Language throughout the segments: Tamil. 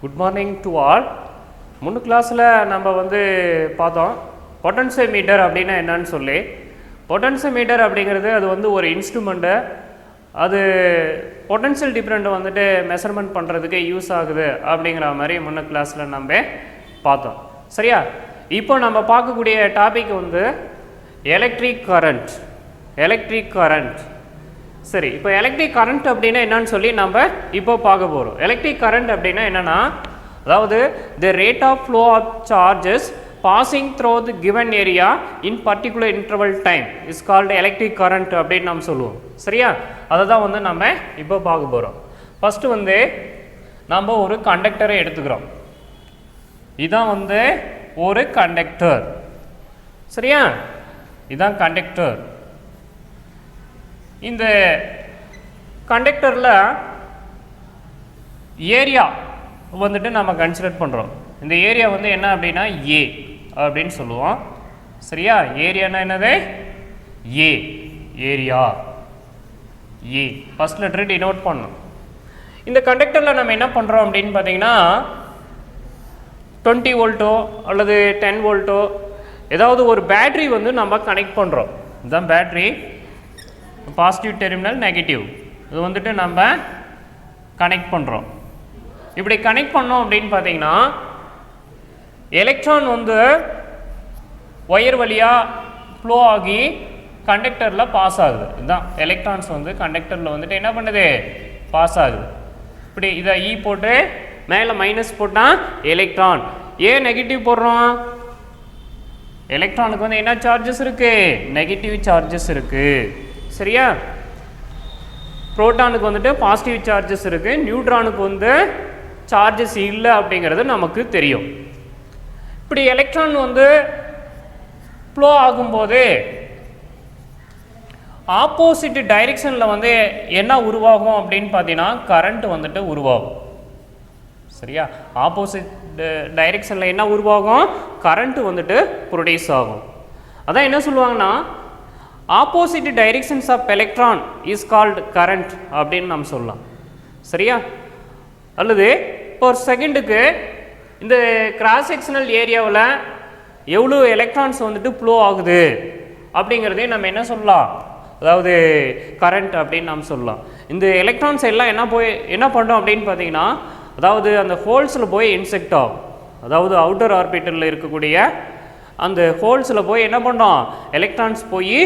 Good morning to all. முன்னு கிளாஸில் நம்ம பார்த்தோம் பொட்டன்சியோமீட்டர் அப்படின்னா என்னன்னு சொல்லி. பொட்டன்சியோமீட்டர் அப்படிங்கிறது அது ஒரு இன்ஸ்ட்ருமெண்ட்டு, அது பொட்டன்ஷியல் டிஃப்ரெண்ட் மெஷர்மெண்ட் பண்ணுறதுக்கு யூஸ் ஆகுது அப்படிங்கிற மாதிரி முன்ன கிளாஸில் நம்ம பார்த்தோம். சரியா? இப்போ நம்ம பார்க்கக்கூடிய topic electric current. Electric current. சரி, இப்போ எலக்ட்ரிக் கரண்ட் அப்படின்னா என்னன்னு சொல்லி நம்ம இப்போ பார்க்க போகிறோம். எலக்ட்ரிக் கரண்ட் அப்படின்னா என்னென்னா, அதாவது the rate of flow of charges passing through the given area in particular interval time is called electric current அப்படின்னு நம்ம சொல்லுவோம். சரியா? அதை தான் நம்ம இப்போ பார்க்க போகிறோம். ஃபஸ்ட்டு நம்ம ஒரு கண்டக்டரை எடுத்துக்கிறோம். இதான் ஒரு கண்டக்டர். சரியா? இதுதான் கண்டக்டர். இந்த கண்டக்டரில் ஏரியா நம்ம கன்சிடர் பண்ணுறோம். இந்த ஏரியா என்ன அப்படின்னா ஏ அப்படின்னு சொல்லுவோம். சரியா? ஏரியானா என்னது? ஏ. ஏரியா ஏ ஃபர்ஸ்ட் லெட்டர் டினோட் பண்ணணும். இந்த கண்டக்டரில் நம்ம என்ன பண்ணுறோம் அப்படின்னு பார்த்தீங்கன்னா 20 வோல்ட்டோ அல்லது 10 வோல்ட்டோ ஏதாவது ஒரு பேட்ரி நம்ம கனெக்ட் பண்ணுறோம். இதுதான் பேட்ரி. பாசிட்டிவ் டெர்மினல், நெகட்டிவ் இது நம்ம கனெக்ட் பண்ணுறோம். இப்படி கனெக்ட் பண்ணோம் அப்படின்னு பார்த்தீங்கன்னா எலக்ட்ரான் ஒயர் வழியாக ஃப்ளோ ஆகி கண்டக்டரில் பாஸ் ஆகுது. இதுதான் எலக்ட்ரான்ஸ் கண்டக்டரில் என்ன பண்ணுது? பாஸ் ஆகுது. இப்படி இதை இ போட்டு மேலே மைனஸ் போட்டால் எலக்ட்ரான். ஏன் நெகட்டிவ் போடுறோம்? எலக்ட்ரானுக்கு என்ன சார்ஜஸ் இருக்குது? நெகட்டிவ் சார்ஜஸ் இருக்குது. சரியா? புரோட்டானுக்கு பாசிட்டிவ் சார்ஜஸ் இருக்குது, நியூட்ரானுக்கு சார்ஜஸ் இல்லை அப்படிங்கிறது நமக்கு தெரியும். இப்படி எலக்ட்ரான் ஃப்ளோ ஆகும்போது ஆப்போசிட் டைரெக்ஷனில் என்ன உருவாகும் அப்படின்னு பார்த்தீங்கன்னா கரண்ட் உருவாகும். சரியா? ஆப்போசிட் டைரெக்ஷனில் என்ன உருவாகும்? கரண்ட் ப்ரொடியூஸ் ஆகும். அதான் என்ன சொல்லுவாங்கன்னா opposite directions of electron is called current அப்படின்னு நம்ம சொல்லலாம். சரியா? அல்லது இப்போ ஒரு செகண்டுக்கு இந்த கிராஸ் செக்ஷனல் ஏரியாவில் எவ்வளோ எலக்ட்ரான்ஸ் ஃப்ளோ ஆகுது அப்படிங்கிறதே நம்ம என்ன சொல்லலாம்? அதாவது கரண்ட் அப்படின்னு நம்ம சொல்லலாம். இந்த எலக்ட்ரான்ஸ் எல்லாம் என்ன பண்ணுறோம் அப்படின்னு பார்த்தீங்கன்னா, அதாவது அந்த ஹோல்ஸில் போய் இன்செக்ட் ஆகும். அதாவது அவுட்டர் ஆர்பிட்டரில் இருக்கக்கூடிய அந்த ஹோல்ஸில் போய் என்ன பண்ணோம்? எலக்ட்ரான்ஸ் போய்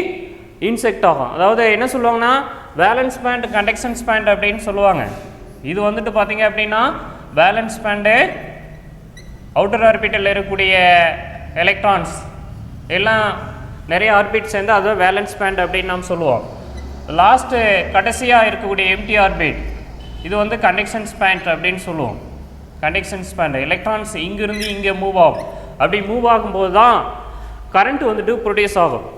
இன்செக்ட் ஆகும். அதாவது என்ன சொல்லுவாங்கன்னா வேலன்ஸ் பேண்ட், கண்டக்ஷன்ஸ் பேண்ட் அப்படின்னு சொல்லுவாங்க. இது பார்த்தீங்க அப்படின்னா வேலன்ஸ் பேண்டு, அவுட்டர் ஆர்பிட்டரில் இருக்கக்கூடிய எலக்ட்ரான்ஸ் எல்லாம் நிறைய ஆர்பிட் சேர்ந்து அது வேலன்ஸ் பேண்ட் அப்படின்னு நாம் சொல்லுவோம். லாஸ்ட்டு கடைசியாக இருக்கக்கூடிய எம்டி ஆர்பிட் இது கண்டக்ஷன்ஸ் பேண்ட் அப்படின்னு சொல்லுவோம். கண்டக்ஷன்ஸ் பேண்ட் எலக்ட்ரான்ஸ் இங்கிருந்து இங்கே மூவ் ஆகும். அப்படி மூவ் ஆகும்போது தான் கரண்ட் ப்ரொடியூஸ் ஆகும்.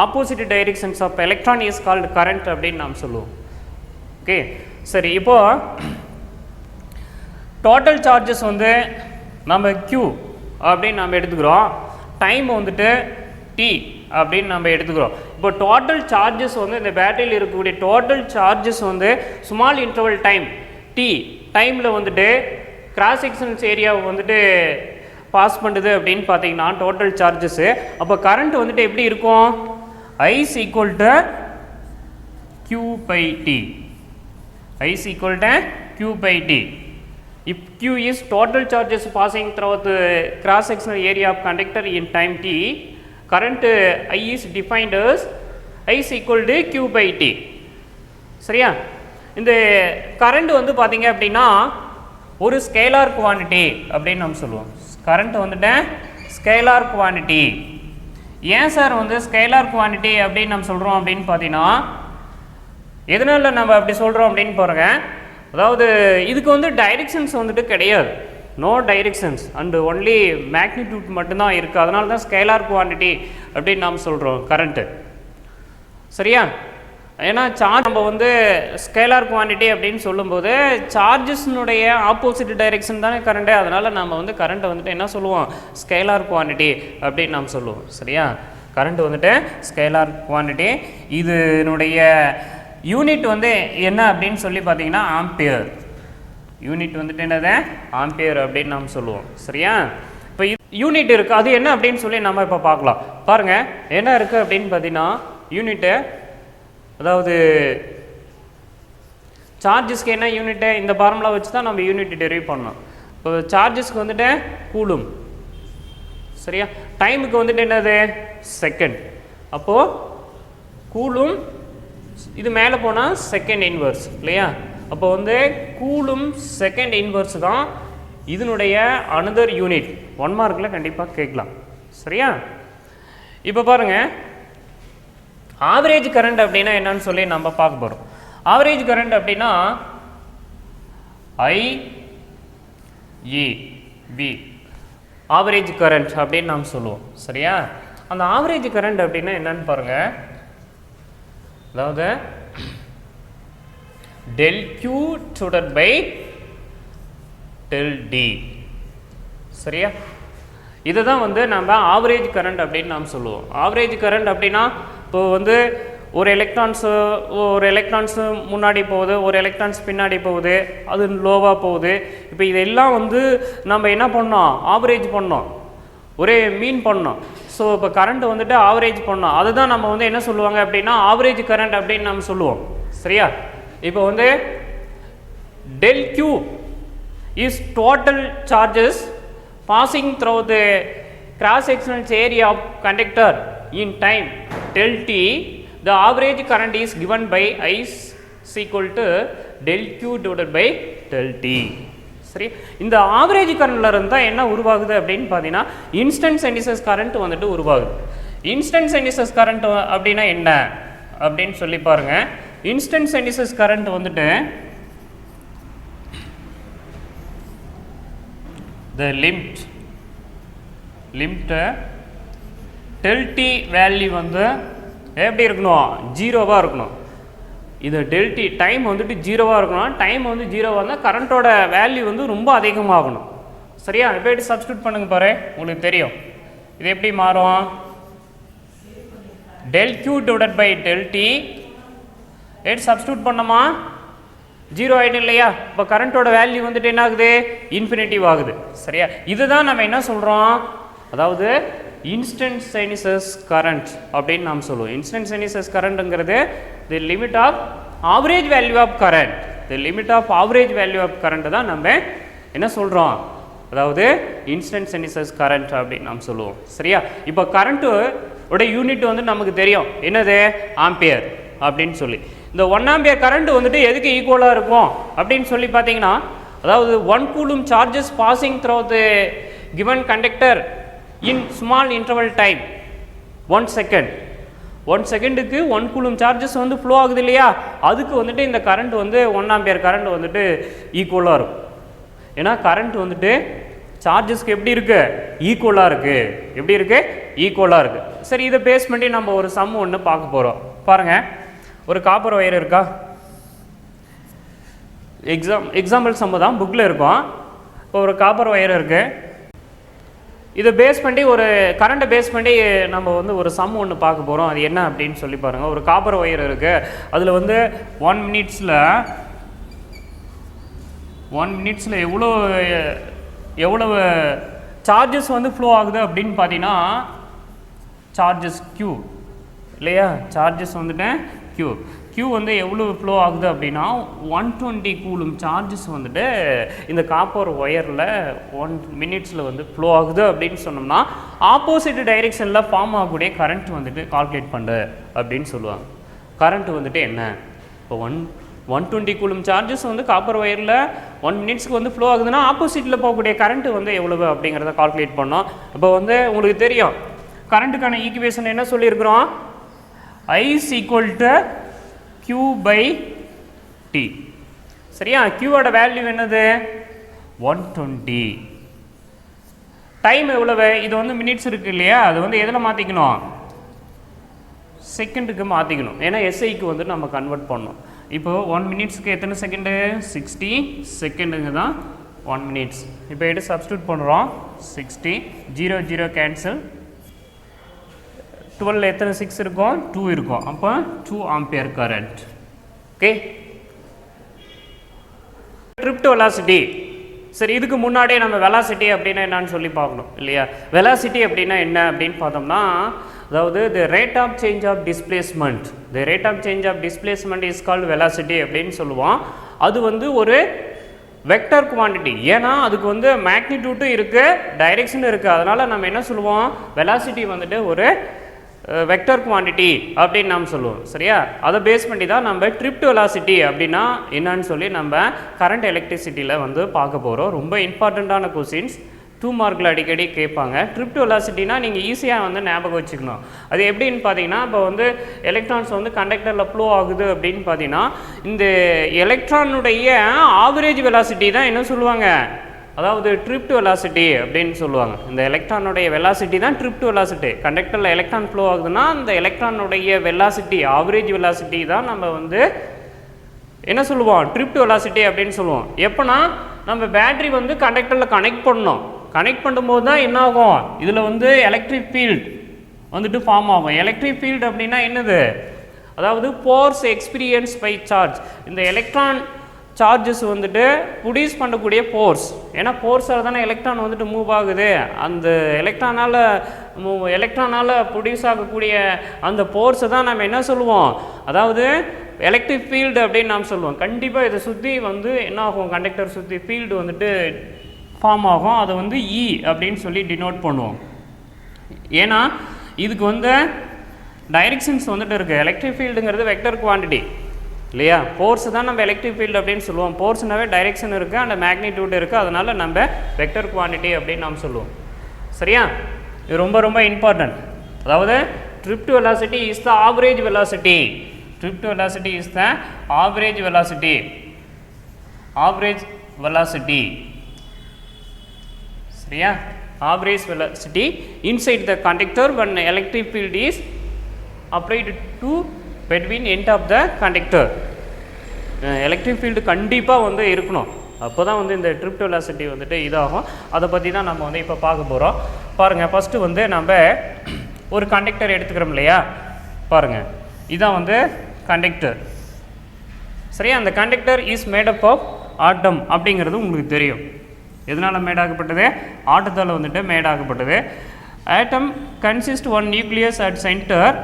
Opposite directions of electron is called current அப்படின்னு நாம் சொல்லுவோம். ஓகே, சரி. இப்போது டோட்டல் சார்ஜஸ் நம்ம Q அப்படின்னு நம்ம எடுத்துக்கிறோம். டைம் T அப்படின்னு நம்ம எடுத்துக்கிறோம். இப்போ டோட்டல் சார்ஜஸ் இந்த பேட்டரியில் இருக்கக்கூடிய total charges small interval time T டைமில் கிராஸ் செக்ஷன்ஸ் ஏரியாவை பாஸ் பண்ணுது அப்படின்னு பார்த்தீங்கன்னா டோட்டல் சார்ஜஸ்ஸு. அப்போ கரண்ட் எப்படி இருக்கும்? I is equal to Q by T. I is equal to Q by T. If Q is total charges passing through the cross sectional area of conductor in time T, current I is defined as I is equal to Q by T. சரியா? இந்த கரண்ட் பார்த்தீங்க அப்படின்னா ஒரு ஸ்கேலார் குவான்டிட்டி அப்படின்னு நம்ம சொல்லுவோம். Current scalar quantity. ஏன் சார் ஸ்கேலார் குவான்டிட்டி அப்படின்னு நம்ம சொல்கிறோம் அப்படின்னு பார்த்தீங்கன்னா எதனால நம்ம அப்படி சொல்கிறோம் அப்படின்னு போகிறோங்க. அதாவது இதுக்கு டைரெக்ஷன்ஸ் கிடையாது. No directions and only magnitude மட்டும்தான் இருக்குது. அதனால தான் ஸ்கேலார் குவான்டிட்டி அப்படின்னு நாம் சொல்கிறோம் கரண்ட்டு. சரியா? ஏன்னா சார்ஜ் நம்ம ஸ்கேலார் குவான்டிட்டி அப்படின்னு சொல்லும்போது சார்ஜஸ்னுடைய ஆப்போசிட் டைரெக்ஷன் தானே கரண்ட்டு. அதனால் நம்ம கரண்ட்டை என்ன சொல்லுவோம்? ஸ்கேலார் குவான்டிட்டி அப்படின்னு நாம் சொல்லுவோம். சரியா? Current scalar quantity. இதனுடைய யூனிட் என்ன அப்படின்னு சொல்லி பார்த்தீங்கன்னா ஆம்பியர். யூனிட் வந்துட்டு என்னது ஆம்பியர் அப்படின்னு நாம் சொல்லுவோம். சரியா? இப்போ யூனிட் இருக்குது, அது என்ன அப்படின்னு சொல்லி நம்ம இப்போ பார்க்கலாம். பாருங்கள் என்ன இருக்குது அப்படின்னு பார்த்தீங்கன்னா யூனிட்டு, அதாவது சார்ஜஸ்க்கு என்ன யூனிட்டு, இந்த ஃபார்முலா வச்சு தான் நம்ம யூனிட் டெரிவ் பண்ணோம். இப்போ சார்ஜஸ்க்கு வந்துட்டு கூலும், சரியா? டைமுக்கு வந்துட்டு என்னது செகண்ட். அப்போது கூலும் இது மேலே போனால் செகண்ட் இன்வர்ஸ் இல்லையா? அப்போ வந்து கூலும் செகண்ட் இன்வர்ஸ் தான் இதனுடைய அனதர் யூனிட். 1 மார்க்கில் கண்டிப்பாக கேட்கலாம். சரியா? இப்போ பாருங்கள் ஆவரேஜ் கரண்ட் அப்படின்னா என்னன்னு சொல்லி நம்ம பார்க்க போகிறோம். ஆவரேஜ் கரண்ட் அப்படின்னா IEV ஆவரேஜ் கரண்ட் அப்படின்னு நாம் சொல்லுவோம். சரியா? அந்த ஆவரேஜ் கரண்ட் அப்படின்னா என்னன்னு பாருங்கள். அதாவது del Q divided by del D. சரியா? இதை தான் வந்து நம்ம ஆவரேஜ் கரண்ட் அப்படின்னு நாம் சொல்லுவோம். ஆவரேஜ் கரண்ட் அப்படின்னா இப்போ வந்து ஒரு எலக்ட்ரான்ஸு முன்னாடி போகுது, ஒரு எலக்ட்ரான்ஸ் பின்னாடி போகுது, அது லோவாக போகுது. இப்போ இதெல்லாம் வந்து நம்ம என்ன பண்ணோம், ஆவரேஜ் பண்ணோம், ஒரே மீன் பண்ணோம். ஸோ இப்போ கரண்ட் வந்துட்டு ஆவரேஜ் பண்ணோம், அதுதான் நம்ம வந்து என்ன சொல்லுவாங்க அப்படின்னா ஆவரேஜ் கரண்ட் அப்படின்னு நம்ம சொல்லுவோம். சரியா? இப்போ வந்து del Q is total charges passing through the cross sectional area of conductor in time del T. The average current is given by I is equal to del Q divided by del T. சரி, இந்த ஆவரேஜ் கரண்ட்ல இருந்தால் என்ன உருவாகுது அப்படின்னு பார்த்தீங்கன்னா இன்ஸ்டன்டேனியஸ் கரண்ட் வந்துட்டு உருவாகுது. இன்ஸ்டன்டேனியஸ் கரண்ட் அப்படின்னா என்ன அப்படின்னு சொல்லி பாருங்க. இன்ஸ்டன்டேனியஸ் கரண்ட் வந்துட்டு the limit del T value வந்து எப்படி இருக்கணும், ஜீரோவாக இருக்கணும். இது del T டைம் வந்துட்டு ஜீரோவாக இருக்கணும். டைம் வந்து ஜீரோவாக இருந்தால் கரண்ட்டோட வேல்யூ வந்து ரொம்ப அதிகமாகணும். சரியா? இப்போ எப்படி சப்ஸ்டியூட் பண்ணுங்க பாரு, உங்களுக்கு தெரியும் இது எப்படி மாறும். del Q divided by del T எப்படி சப்ஸ்டியூட் பண்ணோமா, ஜீரோ ஆகிடும் இல்லையா? இப்போ கரண்ட்டோட வேல்யூ வந்துட்டு என்ன ஆகுது, இன்ஃபினிட்டிவ் ஆகுது. சரியா? இதுதான் நம்ம என்ன சொல்கிறோம், அதாவது இன்ஸ்டன்டேனியஸ் கரண்ட் அப்படின்னு நாம் சொல்லுவோம். இன்ஸ்டன்டேனியஸ் கரண்ட்டுங்கிறது the limit of average value of current. The limit of average value of current தான் நம்ம என்ன சொல்கிறோம், அதாவது இன்ஸ்டன்டேனியஸ் கரண்ட் அப்படின்னு நாம் சொல்லுவோம். சரியா? இப்போ கரண்ட்டு உடைய யூனிட் வந்து நமக்கு தெரியும், என்னது ஆம்பியர் அப்படின்னு சொல்லி. இந்த 1 ஆம்பியர் கரண்ட் வந்துட்டு எதுக்கு ஈக்குவலாக இருக்கும் அப்படின்னு சொல்லி பார்த்தீங்கன்னா, அதாவது 1 coulomb charges passing through the given conductor in small interval time 1 second. 1 செகண்டுக்கு 1 கூலும் சார்ஜஸ் வந்து ஃப்ளோ ஆகுது இல்லையா, அதுக்கு வந்துட்டு இந்த கரண்ட் வந்து 1 ஆம்பியர் கரண்ட் வந்துட்டு ஈக்குவலாக இருக்கும். ஏன்னா கரண்ட் வந்துட்டு சார்ஜஸ்க்கு எப்படி இருக்கு, ஈக்குவலாக இருக்குது. எப்படி இருக்கு, ஈக்குவலாக இருக்குது. சரி, இதை பேஸ் பண்ணி நம்ம ஒரு சம் ஒன்று பார்க்க போகிறோம். பாருங்கள், ஒரு காப்பர் ஒயர் இருக்கா, எக்ஸாம்பிள் சம்மு தான், புக்கில் இருக்கும். இப்போ ஒரு காப்பர் ஒயர் இருக்குது, இதை பேஸ் பண்ணி ஒரு கரண்ட்டை பேஸ் பண்ணி நம்ம வந்து ஒரு சம் ஒன்று பார்க்க போகிறோம். அது என்ன அப்படின்னு சொல்லி பாருங்கள். ஒரு காப்பர் ஒயர் இருக்குது, அதில் வந்து 1 மினிட்ஸில் எவ்வளவு சார்ஜஸ் வந்து ஃப்ளோ ஆகுது அப்படின்னு பார்த்தீங்கன்னா, சார்ஜஸ் Q இல்லையா, சார்ஜஸ் வந்துட்டு Q வந்து எவ்வளோ ஃப்ளோ ஆகுது அப்படின்னா 120 கூலும் சார்ஜஸ் வந்துட்டு இந்த காப்பர் ஒயரில் 1 மினிட்ஸில் வந்து ஃப்ளோ ஆகுது அப்படின்னு சொன்னோம்னா, ஆப்போசிட் டைரெக்ஷனில் ஃபார்ம் ஆகக்கூடிய கரண்ட் வந்துட்டு கால்குலேட் பண்ணு அப்படின்னு சொல்லுவாங்க. கரண்ட் வந்துட்டு என்ன, இப்போ 120 கூலும் சார்ஜஸ் வந்து காப்பர் ஒயரில் 1 மினிட்ஸ்க்கு வந்து ஃப்ளோ ஆகுதுன்னா ஆப்போசிட்டில் போகக்கூடிய கரண்ட் வந்து எவ்வளவு அப்படிங்கிறத கால்குலேட் பண்ணோம். இப்போ வந்து உங்களுக்கு தெரியும் கரண்ட்டுக்கான ஈக்குவேஷன் என்ன சொல்லியிருக்கிறோம், I is equal to Q by T. சரியா? Q ஓட வேல்யூ என்னது, 120. டைம் எவ்வளவு, இது வந்து மினிட்ஸ் இருக்கு இல்லையா, அது வந்து எதில் மாற்றிக்கணும், செகண்டுக்கு மாற்றிக்கணும். ஏன்னா SIக்கு வந்து நம்ம கன்வெர்ட் பண்ணணும். இப்போ 1 மினிட்ஸ்க்கு எத்தனை செகண்டு, 60 செகண்டுங்க தான் 1 மினிட்ஸ். இப்போ எடுத்து சப்ஸ்டியூட் பண்ணுறோம், 60 0 0 கேன்சல், 12 எத்தனை 6 இருக்கும், 2 இருக்கும். அப்போ 2 ampere current. Okay. Drift velocity. சரி, இதுக்கு முன்னாடியே நம்ம வெலாசிட்டி அப்படின்னா என்னன்னு சொல்லி பார்க்கணும் இல்லையா? வெலாசிட்டி அப்படின்னா என்ன அப்படின்னு பார்த்தோம்னா, அதாவது the rate of change of displacement, the rate of change of displacement is called velocity அப்படின்னு சொல்லுவோம். அது வந்து ஒரு வெக்டர் குவான்டிட்டி. ஏன்னா அதுக்கு வந்து மேக்னிடியூட்டும் இருக்குது, டைரெக்ஷனும் இருக்குது. அதனால் நம்ம என்ன சொல்லுவோம், வெலாசிட்டி வந்துட்டு ஒரு வெக்டர் குவான்டிட்டி அப்படின்னு நாம் சொல்லுவோம். சரியா? அதை பேஸ் பண்ணி தான் நம்ம ட்ரிப்ட் வெலாசிட்டி அப்படின்னா என்னன்னு சொல்லி நம்ம கரண்ட் எலக்ட்ரிசிட்டியில் வந்து பார்க்க போகிறோம். ரொம்ப இம்பார்ட்டண்ட்டான கொஸ்டின்ஸ், 2 மார்க்கில் அடிக்கடி கேட்பாங்க. ட்ரிப்ட் வெலாசிட்டினா நீங்கள் ஈஸியாக வந்து ஞாபகம் வச்சுக்கணும். அது எப்படின்னு பார்த்தீங்கன்னா, இப்போ வந்து எலக்ட்ரான்ஸ் வந்து கண்டக்டரில் ஃப்ளோ ஆகுது அப்படின்னு பார்த்தீங்கன்னா, இந்த எலக்ட்ரானுடைய ஆவரேஜ் வெலாசிட்டி தான் என்ன சொல்லுவாங்க, அதாவது ட்ரிப்ட் வெலாசிட்டி அப்படின்னு சொல்லுவாங்க. இந்த எலக்ட்ரானுடைய வெலாசிட்டி தான் ட்ரிப்ட் வெலாசிட்டி. கண்டக்டரில் எலக்ட்ரான் ஃப்ளோ ஆகுதுன்னா அந்த எலக்ட்ரானுடைய வெலாசிட்டி, ஆவரேஜ் வெலாசிட்டி தான் நம்ம வந்து என்ன சொல்லுவோம், ட்ரிப்ட் வெலாசிட்டி அப்படின்னு சொல்லுவோம். எப்போனா நம்ம பேட்டரி வந்து கண்டக்டரில் கனெக்ட் பண்ணணும். கனெக்ட் பண்ணும்போது தான் என்ன ஆகும், இதில் வந்து எலக்ட்ரிக் ஃபீல்டு வந்துட்டு ஃபார்ம் ஆகும். எலக்ட்ரிக் ஃபீல்டு அப்படின்னா என்னது, அதாவது ஃபோர்ஸ் எக்ஸ்பீரியன்ஸ் பை சார்ஜ். இந்த எலக்ட்ரான் சார்ஜஸ் வந்துட்டு ப்ரொடியூஸ் பண்ணக்கூடிய ஃபோர்ஸ். ஏன்னா ஃபோர்ஸால் தானே எலக்ட்ரான் வந்துட்டு மூவ் ஆகுது. அந்த எலக்ட்ரானால் ப்ரொடியூஸ் ஆகக்கூடிய அந்த ஃபோர்ஸை தான் நம்ம என்ன சொல்லுவோம், அதாவது எலக்ட்ரிக் ஃபீல்டு அப்படின்னு நாம் சொல்லுவோம். கண்டிப்பாக இதை சுற்றி வந்து என்ன ஆகும், கண்டக்டர் சுற்றி ஃபீல்டு வந்துட்டு ஃபார்ம் ஆகும். அதை வந்து இ அப்படின்னு சொல்லி டினோட் பண்ணுவோம். ஏன்னா இதுக்கு வந்து டைரெக்ஷன்ஸ் வந்துட்டு இருக்குது. எலக்ட்ரிக் ஃபீல்டுங்கிறது வெக்டர் குவான்டிட்டி இல்லையா? ஃபோர்ஸ் தான் நம்ம எலக்ட்ரிக் ஃபீல்டு அப்படின்னு சொல்லுவோம். ஃபோர்ஸ்னாவே டைரெக்ஷன் இருக்குது, அந்த மேக்னிடியூட் இருக்குது. அதனால் நம்ம வெக்டர் குவான்டிட்டி அப்படின்னு நாம் சொல்லுவோம். சரியா? இது ரொம்ப ரொம்ப இம்பார்ட்டன்ட். அதாவது drift velocity is the average velocity. Drift velocity is the average velocity. Average velocity. சரியா? Average velocity inside the conductor when electric field is applied to between end of the conductor. Electric field கண்டிப்பாக வந்து இருக்கணும். அப்போ தான் வந்து இந்த ட்ரிப்ட் வெலாசிட்டி வந்துட்டு இதாகும். அதை பற்றி தான் நம்ம வந்து இப்போ பார்க்க போகிறோம். பாருங்கள், ஃபஸ்ட்டு வந்து நம்ம ஒரு கண்டக்டர் எடுத்துக்கிறோம் இல்லையா? பாருங்கள், இதான் வந்து கண்டக்டர். சரியா? அந்த conductor is made up of atom அப்படிங்கிறது உங்களுக்கு தெரியும். எதனால் மேடாகப்பட்டது, ஆட்டத்தால் வந்துட்டு மேடாகப்பட்டது. Atom consist one nucleus at centre.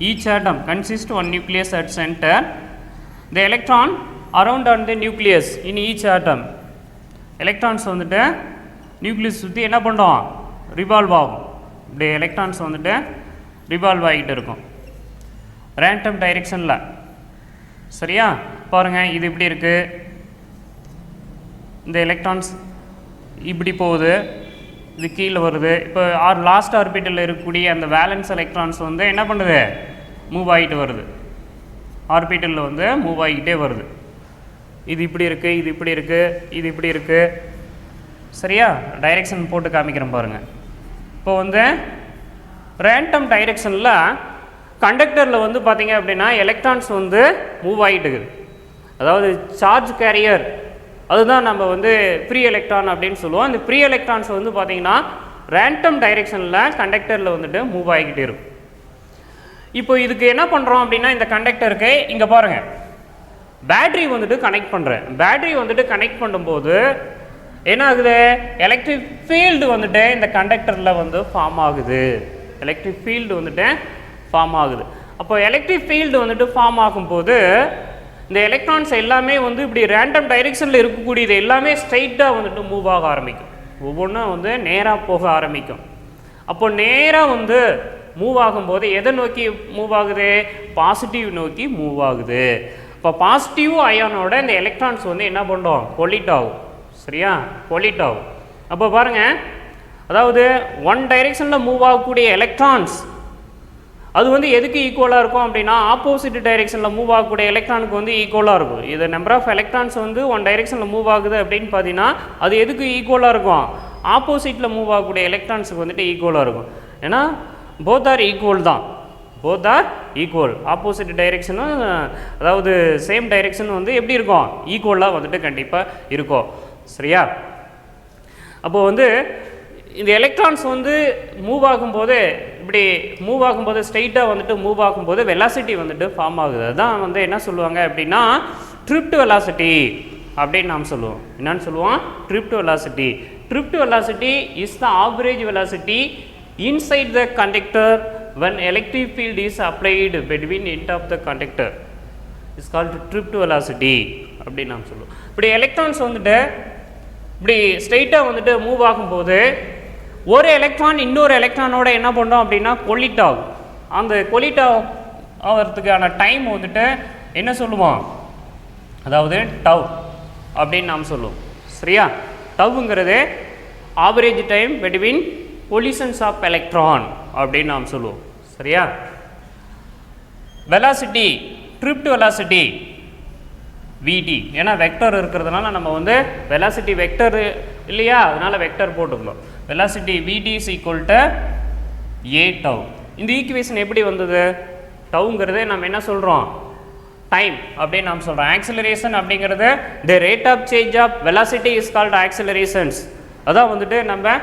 Each atom consists one nucleus at center. The electron around on the nucleus in each atom. Electrons வந்துட்டு நியூக்ளியஸ் சுற்றி என்ன பண்ணுறோம், ரிவால்வ் ஆகும். இப்படி எலக்ட்ரான்ஸ் வந்துட்டு ரிவால்வ் ஆகிட்டு இருக்கும் ரேண்டம் டைரெக்ஷனில். சரியா? பாருங்கள், இது இப்படி இருக்குது. இந்த எலக்ட்ரான்ஸ் இப்படி போகுது, இது கீழே வருது. இப்போ லாஸ்ட் ஆர்பிட்டலில் இருக்கக்கூடிய அந்த வேலன்ஸ் எலக்ட்ரான்ஸ் வந்து என்ன பண்ணுது, மூவ் ஆகிட்டு வருது. ஆர்பிட்டலில் வந்து மூவ் ஆகிக்கிட்டே வருது. இது இப்படி இருக்குது, இது இப்படி இருக்குது, இது இப்படி இருக்குது. சரியா? டைரெக்ஷன் போட்டு காமிக்கிறேன் பாருங்கள். இப்போ வந்து ரேண்டம் டைரெக்ஷனில் கண்டக்டரில் வந்து பார்த்திங்க அப்படின்னா எலக்ட்ரான்ஸ் வந்து மூவ் ஆகிட்டு இருக்குது. அதாவது சார்ஜ் கேரியர், அதுதான் நம்ம வந்து ஃப்ரீ எலக்ட்ரான் அப்படின்னு சொல்லுவோம். அந்த ஃப்ரீ எலக்ட்ரான்ஸ் வந்து பார்த்திங்கன்னா ரேண்டம் டைரெக்ஷனில் கண்டக்டரில் வந்துட்டு மூவ் ஆகிக்கிட்டே இருக்கும். இப்போ இதுக்கு என்ன பண்ணுறோம் அப்படின்னா, இந்த கண்டக்டருக்கு இங்கே பாருங்கள், பேட்ரி வந்துட்டு கனெக்ட் பண்ணுறேன். பேட்ரி வந்துட்டு கனெக்ட் பண்ணும்போது என்ன ஆகுது, எலக்ட்ரிக் ஃபீல்டு வந்துட்டு இந்த கண்டக்டரில் வந்து ஃபார்ம் ஆகுது. எலக்ட்ரிக் ஃபீல்டு வந்துட்டு ஃபார்ம் ஆகுது. அப்போ எலக்ட்ரிக் ஃபீல்டு வந்துட்டு ஃபார்ம் ஆகும்போது இந்த எலக்ட்ரான்ஸ் எல்லாமே வந்து இப்படி ரேண்டம் டைரெக்ஷனில் இருக்கக்கூடியது எல்லாமே ஸ்ட்ரைட்டாக வந்துட்டு மூவ் ஆக ஆரம்பிக்கும். ஒவ்வொன்றும் வந்து நேராக போக ஆரம்பிக்கும். அப்போ நேராக வந்து மூவ் ஆகும்போது எதை நோக்கி மூவ் ஆகுது, பாசிட்டிவ் நோக்கி மூவ் ஆகுது. இப்போ பாசிட்டிவ் அயானோட இந்த எலக்ட்ரான்ஸ் வந்து என்ன பண்ணுறோம், கொலிட் ஆகும். சரியா? கொலிட் ஆகும். அப்போ பாருங்கள், அதாவது ஒன் டைரெக்ஷனில் மூவ் ஆகக்கூடிய எலக்ட்ரான்ஸ் அது வந்து எதுக்கு ஈக்குவலாக இருக்கும் அப்படின்னா, ஆப்போசிட் டைரெக்ஷனில் மூவ் ஆகக்கூடிய எலக்ட்ரானுக்கு வந்து ஈக்குவலாக இருக்கும். இது நம்பர் ஆஃப் எலக்ட்ரான்ஸ் வந்து ஒன் டைரெக்ஷனில் மூவ் ஆகுது அப்படின்னு பார்த்தீங்கன்னா அது எதுக்கு ஈக்குவலாக இருக்கும், ஆப்போசிட்டில் மூவ் ஆகக்கூடிய எலக்ட்ரான்ஸுக்கு வந்துட்டு ஈக்குவலாக இருக்கும். ஏன்னா போத் ஆர் ஈக்குவல் தான், போத் ஆர் ஈக்குவல். ஆப்போசிட் டைரெக்ஷனும் அதாவது சேம் டைரெக்ஷன் வந்து எப்படி இருக்கும், ஈக்குவலாக வந்துட்டு கண்டிப்பாக இருக்கும். சரியா? அப்போது வந்து இந்த எலக்ட்ரான்ஸ் வந்து மூவ் ஆகும்போது இப்படி மூவ் ஆகும்போது ஸ்ட்ரைட்டாக வந்துட்டு மூவ் ஆகும்போது வெலாசிட்டி வந்துட்டு ஃபார்ம் ஆகுது. அதுதான் வந்து என்ன சொல்லுவாங்க அப்படின்னா ட்ரிப்ட் வெலாசிட்டி அப்படின்னு நாம் சொல்லுவோம். என்னன்னு சொல்லுவோம்? Drift velocity. Drift velocity is the average velocity inside the conductor when electric field is applied between end of the conductor is called drift velocity அப்படின்னு நாம் சொல்லுவோம். இப்படி எலக்ட்ரான்ஸ் வந்துட்டு இப்படி ஸ்ட்ரெயிட்டாக வந்துட்டு மூவ் ஆகும்போது ஒரு எலக்ட்ரான் இன்னொரு எலக்ட்ரானோட என்ன பண்ணோம் அப்படின்னா கொலிட் ஆகும். அந்த கொலிட் ஆகிறதுக்கான டைம் வந்துட்டு என்ன சொல்லுவோம்? அதாவது டவ் அப்படின்னு நாம் சொல்லுவோம். சரியா? டவ்ங்கிறது average time between collisions of electron அப்படின்னு நாம் சொல்லுவோம். சரியா? வெலாசிட்டி, ட்ரிப்ட் வெலாசிட்டி vd, ஏன்னா வெக்டர் இருக்கிறதுனால நம்ம வந்து வெலாசிட்டி வெக்டர் இல்லையா, அதனால வெக்டர் போட்டுக்கலாம். Velocity vd is equal to a tau. இந்த ஈக்குவேஷன் எப்படி வந்தது? டவுங்கிறது நம்ம என்ன சொல்கிறோம்? டைம் அப்படின்னு நாம் சொல்கிறோம். ஆக்சிலரேஷன் அப்படிங்கிறது the rate of change of velocity is called accelerations. அதான் வந்துட்டு நம்ம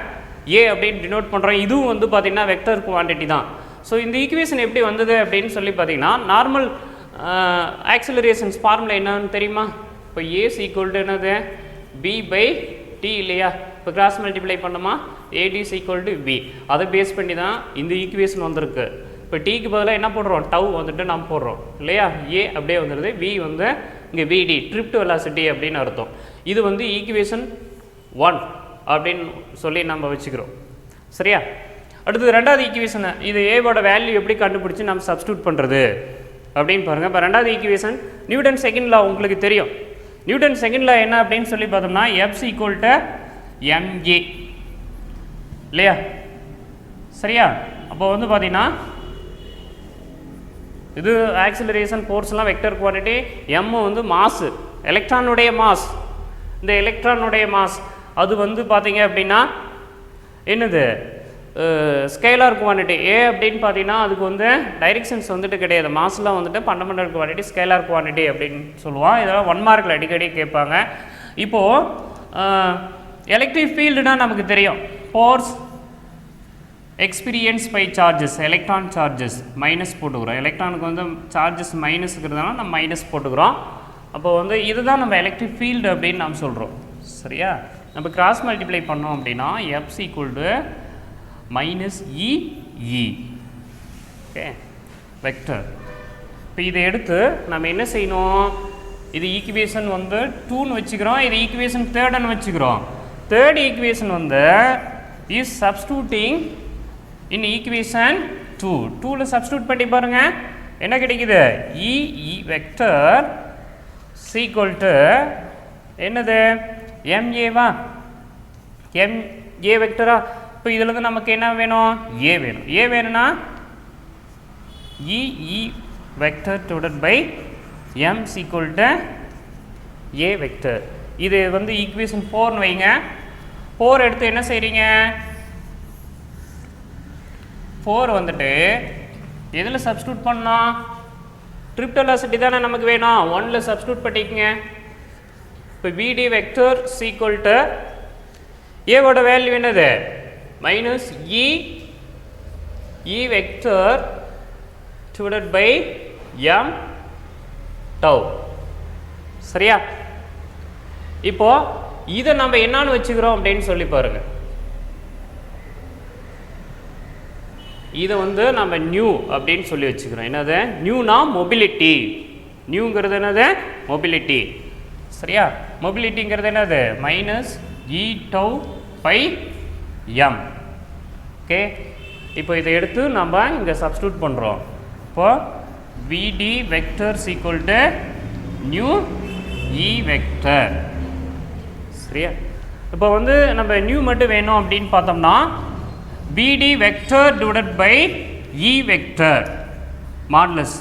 ஏ அப்படின்னு டினோட் பண்ணுறோம். இதுவும் வந்து பார்த்திங்கன்னா வெக்டர் குவான்டிட்டி தான். ஸோ இந்த ஈக்குவேஷன் எப்படி வந்தது அப்படின்னு சொல்லி பார்த்தீங்கன்னா, நார்மல் ஆக்சிலரேஷன்ஸ் ஃபார்முலா என்னன்னு தெரியுமா? இப்போ ஏஸ் ஈக்குவல் டு என்னது? பி பை டி இல்லையா? இப்போ கிராஸ் மல்டிப்ளை பண்ணோமா ஏடிஸ் ஈக்குவல் டு பி. அதை பேஸ் பண்ணி தான் இந்த ஈக்குவேஷன் வந்திருக்கு. இப்போ டீக்கு பதிலாக என்ன போடுறோம்? டவ் வந்துட்டு நம்ம போடுறோம் இல்லையா? ஏ அப்படியே வந்துடுது. வி வந்து இங்கே விடி ட்ரிப்ட் வெலாசிட்டி அப்படின்னு அர்த்தம். இது வந்து ஈக்குவேஷன் 1 அப்படின்னு சொல்லி நம்ம வச்சுக்கிறோம். சரியா? அடுத்தது ரெண்டாவது ஈக்குவேஷன். இது ஏவோட வேல்யூ எப்படி கண்டுபிடிச்சி நம்ம சப்ஸ்டியூட் பண்ணுறது அப்படின்னு பாருங்கள். இப்போ ரெண்டாவது ஈக்குவேஷன் நியூட்டன் செகண்ட் லா உங்களுக்கு தெரியும். நியூட்டன் செகண்ட் லா என்ன அப்படின்னு சொல்லி பார்த்தோம்னா எஃப் ஈக்குவல் டு எம்ஏ இல்லையா? சரியா? அப்போ வந்து பார்த்தீங்கன்னா இது ஆக்சிலரேஷன் ஃபோர்ஸ்லாம் வெக்டர் குவான்டிட்டி, எம் வந்து மாஸ், எலக்ட்ரானுடைய மாஸ். இந்த எலக்ட்ரானுடைய மாஸ் அது வந்து பார்த்தீங்க அப்படின்னா என்னது? Scalar quantity. ஏ அப்படின்னு பார்த்தீங்கன்னா அதுக்கு வந்து டைரெக்ஷன்ஸ் வந்துட்டு கிடையாது. மாஸ்லாம் வந்துட்டு ஃபண்டமெண்டல் குவான்டிட்டி, ஸ்கேலார் குவான்டிட்டி அப்படின்னு சொல்லுவான். இதெல்லாம் 1 மார்க்கில் அடிக்கடி கேட்பாங்க. இப்போது எலக்ட்ரிக் ஃபீல்டுனா நமக்கு தெரியும். Force experience by charges, electron charges minus போட்டுக்கிறோம். எலக்ட்ரானுக்கு வந்து சார்ஜஸ் மைனஸுங்கிறதுனால நம்ம மைனஸ் போட்டுக்கிறோம். அப்போ வந்து இதுதான் நம்ம எலக்ட்ரிக் ஃபீல்டு அப்படின்னு நாம் சொல்கிறோம். சரியா? நம்ம கிராஸ் மல்டிப்ளை பண்ணோம் அப்படின்னா F equal to minus E E. Okay, vector. இப்போ இதை எடுத்து நம்ம என்ன செய்யணும்? இது ஈக்குவேஷன் வந்து 2ன்னு வச்சுக்கிறோம். இது ஈக்குவேஷன் 3ன்னு வச்சுக்கிறோம். தேர்ட் ஈக்குவேஷன் வந்து இஸ் சப்ஸ்டியூட்டிங் இன் ஈக்குவேஷன் 2. 2ல சப்ஸ்டியூட் பண்ணி பாருங்கள் என்ன கிடைக்குது? இஇ வெக்டர் ஈக்குவல் டு என்னது? எம்ஏவா? எம்ஏ வெக்டரா? இப்போ இதுலேருந்து நமக்கு என்ன வேணும்? ஏ வேணும். ஏ வேணும்னா E E vector divided by M equal to A vector. இது வந்து ஈக்குவேஷன் 4ன்னு வைங்க. 4 எடுத்து என்ன செய்கிறீங்க? 4 வந்துட்டு எதில் சப்ஸ்டியூட் பண்ணோம்? ட்ரிப்ட் வெலாசிட்டி தானே நமக்கு வேணும். 1ல் சப்ஸ்டியூட் பண்ணிக்கங்க. இப்போ விடி வெக்டர் ஈக்குவல் டு ஏவோட வேல்யூ என்னது? Minus E vector divided by M tau. சரியா? இப்போ இதை நம்ம என்னன்னு வச்சுக்கிறோம் அப்படின்னு சொல்லி பாருங்க. இதை வந்து நம்ம நியூ அப்படின்னு சொல்லி வச்சுக்கிறோம். என்னது? நியூனா மொபிலிட்டி. நியூங்கிறது என்னது? மொபிலிட்டி. சரியா? மொபிலிட்டிங்கிறது என்னது? Minus e tau by m. Okay, இப்போ இதை எடுத்து நம்ம இங்கே சப்ஸ்டியூட் பண்ணுறோம். இப்போ விடி vector equal to mu e vector. சரியா? இப்போ வந்து நம்ம நியூ மட்டும் வேணும் அப்படின்னு பார்த்தோம்னா v d vector divided by e vector modulus.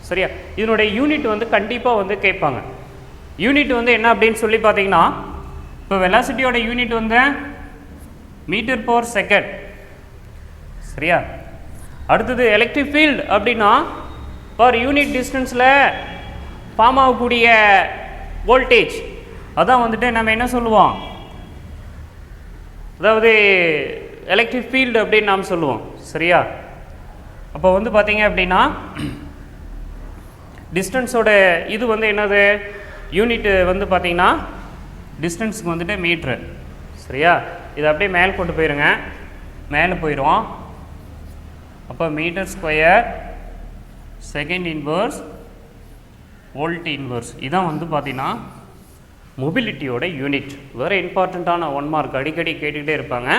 சரியா? இதனுடைய யூனிட் வந்து கண்டிப்பாக வந்து கேட்பாங்க. யூனிட் வந்து என்ன அப்படின்னு சொல்லி பார்த்தீங்கன்னா, இப்போ வெலாசிட்டியோட யூனிட் வந்து மீட்டர் பர் செகண்ட். சரியா? அடுத்தது எலக்ட்ரிக் ஃபீல்டு அப்படின்னா பர் யூனிட் டிஸ்டன்ஸில் ஃபார்ம் ஆகக்கூடிய வோல்டேஜ், அதான் வந்துட்டு நம்ம என்ன சொல்லுவோம்? அதாவது எலக்ட்ரிக் ஃபீல்டு அப்படின்னு நாம் சொல்லுவோம். சரியா? அப்போ வந்து பார்த்தீங்க அப்படின்னா டிஸ்டன்ஸோட இது வந்து என்னது யூனிட் வந்து பார்த்தீங்கன்னா டிஸ்டன்ஸுக்கு வந்துட்டு மீட்ரு. சரியா? இது அப்படியே மேலே கொண்டு போயிருங்க, மேலே போயிடும். அப்போ metre square second inverse volt inverse. இதான் வந்து பார்த்தீங்கன்னா மொபிலிட்டியோட யூனிட். வெரி இம்பார்ட்டண்ட்டான 1 மார்க், அடிக்கடி கேட்டுக்கிட்டே இருப்பாங்க.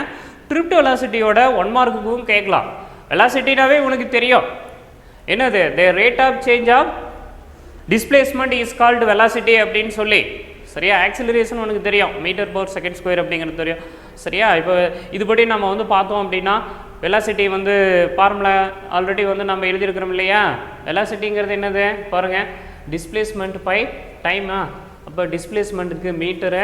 ட்ரிப்ட் வெலாசிட்டியோட 1 மார்க்குக்கும் கேட்கலாம். வெலாசிட்டினாவே உனக்கு தெரியும் என்னது, the rate of change of displacement is called velocity அப்படின்னு சொல்லி. சரியா? ஆக்சிலரேஷன் உனக்கு தெரியும், மீட்டர் பர் செகண்ட் ஸ்கொயர் அப்படிங்கிறது தெரியும். சரியா? இப்போ இதுபடி நம்ம வந்து பார்த்தோம் அப்படின்னா வெலாசிட்டி வந்து ஃபார்முலா ஆல்ரெடி வந்து நம்ம எழுதியிருக்கிறோம் இல்லையா? வெலாசிட்டிங்கிறது என்னது பாருங்கள், டிஸ்பிளேஸ்மெண்ட் பை டைமா. அப்போ டிஸ்பிளேஸ்மெண்ட்டுக்கு மீட்டரு,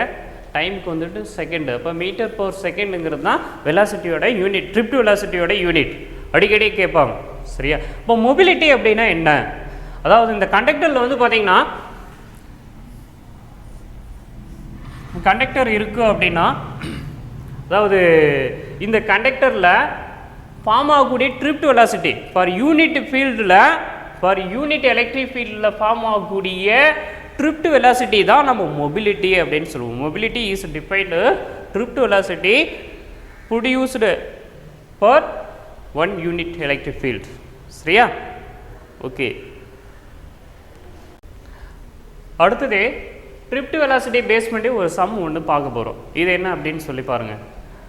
டைமுக்கு வந்துட்டு செகண்டு. அப்போ மீட்டர் பர் செகண்டுங்கிறது தான் வெலாசிட்டியோட யூனிட், ட்ரிப்ட் வெலாசிட்டியோட யூனிட். அடிக்கடி கேட்பாங்க. சரியா? இப்போ மொபிலிட்டி அப்படின்னா என்ன? அதாவது இந்த கண்டக்டரில் வந்து பார்த்தீங்கன்னா கண்டக்டர் இருக்குது அப்படின்னா, அதாவது இந்த கண்டக்டரில் ஃபார்ம் ஆகக்கூடிய ட்ரிப்ட் வெலாசிட்டி ஃபார் யூனிட் ஃபீல்டில், ஃபார் யூனிட் எலக்ட்ரிக் ஃபீல்டில் ஃபார்ம் ஆகக்கூடிய ட்ரிப்ட் வெலாசிட்டி தான் நம்ம மொபிலிட்டி அப்படின்னு சொல்லுவோம். Mobility is defined drift velocity produced for 1 unit electric field. சரியா? ஓகே. அடுத்தது ட்ரிப்ட் வெலாசிட்டி பேஸ் பண்ணி ஒரு சம் ஒன்று பார்க்க போகிறோம். இது என்ன அப்படின்னு சொல்லி பாருங்கள்.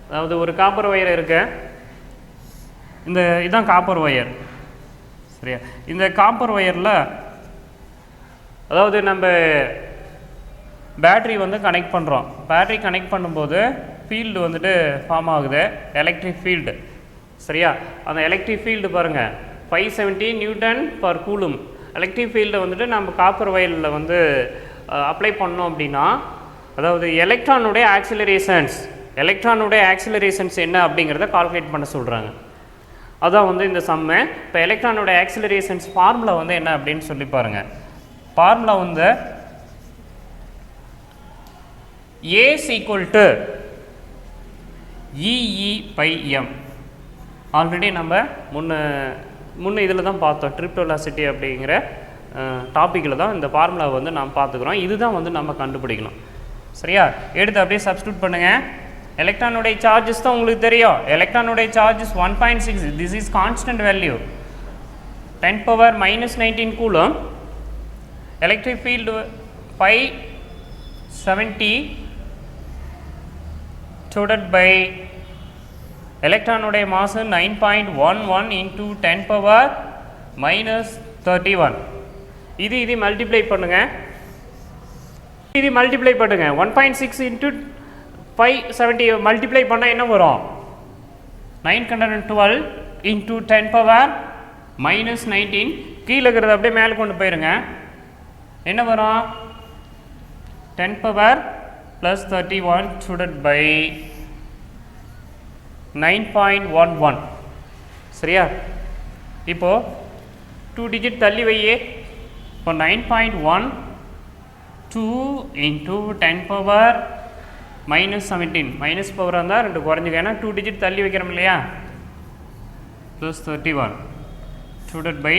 அதாவது ஒரு காப்பர் ஒயர் இருக்கு, இதுதான் காப்பர் ஒயர். சரியா? இந்த காப்பர் ஒயரில் அதாவது நம்ம பேட்ரி வந்து கனெக்ட் பண்ணுறோம். பேட்ரி கனெக்ட் பண்ணும்போது ஃபீல்டு வந்துட்டு ஃபார்ம் ஆகுது, எலக்ட்ரிக் ஃபீல்டு. சரியா? அந்த எலக்ட்ரிக் ஃபீல்டு பாருங்கள் 570 நியூட்டன் பர் கூலும். எலக்ட்ரிக் ஃபீல்டை வந்துட்டு நம்ம காப்பர் ஒயரில் வந்து அப்ளை பண்ணோம் அப்படின்னா, அதாவது எலக்ட்ரானுடைய ஆக்சிலரேஷன்ஸ் என்ன அப்படிங்கிறத கால்குலேட் பண்ண சொல்கிறாங்க. அதான் வந்து இந்த சம்மு. இப்போ எலக்ட்ரானோட ஆக்சிலரேஷன்ஸ் ஃபார்முலா வந்து என்ன அப்படின்னு சொல்லி பாருங்கள். ஃபார்முலா வந்து A is equal to EE/m. Already நம்ம முன்ன இதில் தான் பார்த்தோம், ட்ரிப்ட் வெலாசிட்டி அப்படிங்கிற டாப்பிக்கில் தான் இந்த ஃபார்முலா வந்து நாம் பார்த்துக்கிறோம். இதுதான் வந்து நம்ம கண்டுபிடிக்கணும். சரியா? எடுத்து அப்படியே சப்ஸ்டியூட் பண்ணுங்கள். எலக்ட்ரானுடைய சார்ஜஸ் தான் உங்களுக்கு தெரியும். எலக்ட்ரானுடைய charges 1.6. This is constant value, 10⁻−19 coulomb. Electric field 570 divided by எலக்ட்ரானுடைய மாஸ் 9.11 இன்டூ 10⁻−31. இது மல்டிப்ளை பண்ணுங்க. 1.6 இன்டூ 570 மல்டிப்ளை பண்ணால் என்ன வரும்? 912 இன்டூ 10⁻−19. கீழே இருக்கிறது அப்படியே மேலே கொண்டு போயிருங்க. என்ன வரும்? 10⁻+31 டிவைடட் பை 9.11. சரியா? இப்போது 2 டிஜிட் தள்ளி வையே. இப்போ 9.1 2 இன்டூ 10⁻−17. மைனஸ் பவர் இருந்தால் 2 குறைஞ்சிக்க, ஏன்னா 2 டிஜிட் தள்ளி வைக்கிறோம் இல்லையா? +31 டிவைடட் பை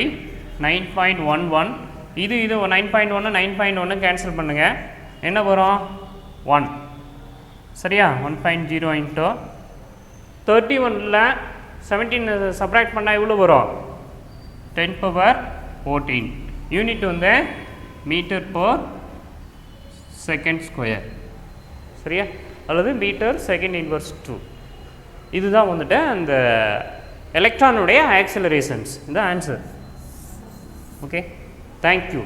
9.11. இது 9.1 9.1 கேன்சல் பண்ணுங்கள். என்ன வரும்? 1. சரியா? 1.0 இன்ட்டு 31ல் 17 சப்ராக்ட் பண்ணால் எவ்வளோ வரும்? 10⁻14. யூனிட் வந்து மீட்டர் பர் செகண்ட் ஸ்கொயர். சரியா? அல்லது மீட்டர் செகண்ட் இன்வர்ஸ் 2. இதுதான் வந்துட்டு அந்த எலக்ட்ரானுடைய ஆக்சிலரேஷன்ஸ். இந்த ஆன்சர். Okay, thank you.